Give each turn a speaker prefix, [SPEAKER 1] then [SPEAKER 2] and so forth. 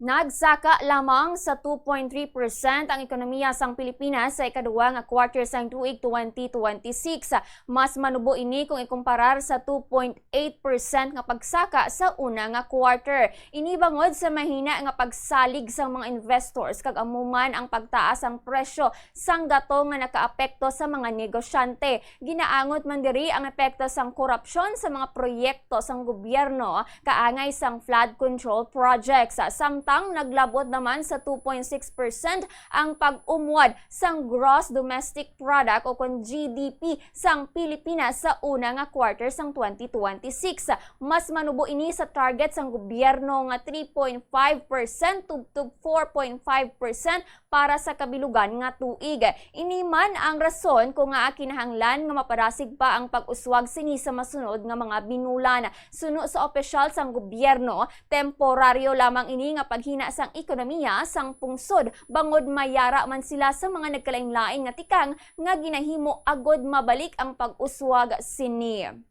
[SPEAKER 1] Nagsaka lamang sa 2.3% ang ekonomiya sang Pilipinas sa ikaduha nga quarter sang tuig 2026. Mas manubo ini kung ikumparar sa 2.8% nga pagsaka sa una nga quarter. Ini bangod sa mahina nga pagsalig sang mga investors kag amuman ang pagtaas ang presyo sang gatong nga nakaapekto sa mga negosyante. Ginaangot man diri ang epekto sang korupsyon sa mga proyekto sang gobyerno kaangay sang flood control projects. Samtang naglabot naman sa 2.6% ang pag-umwad sang gross domestic product o kung GDP sang Pilipinas sa una nga quarter sang 2026. Mas manubo ini sa target sang gobyerno nga 3.5% tubtub 4.5% para sa kabilugan nga tuig. Ini man ang rason kung nga kinahanglan nga maparasig pa ang pag-uswag sini sa masunod nga mga binulan. Suno sa opisyal sang gobyerno, temporaryo lamang ini nga paghina sang ekonomiya sang pungsod bangod mayara man sila sa mga nagkalain-laing nga tikang nga ginahimo agod mabalik ang pag-uswag sini.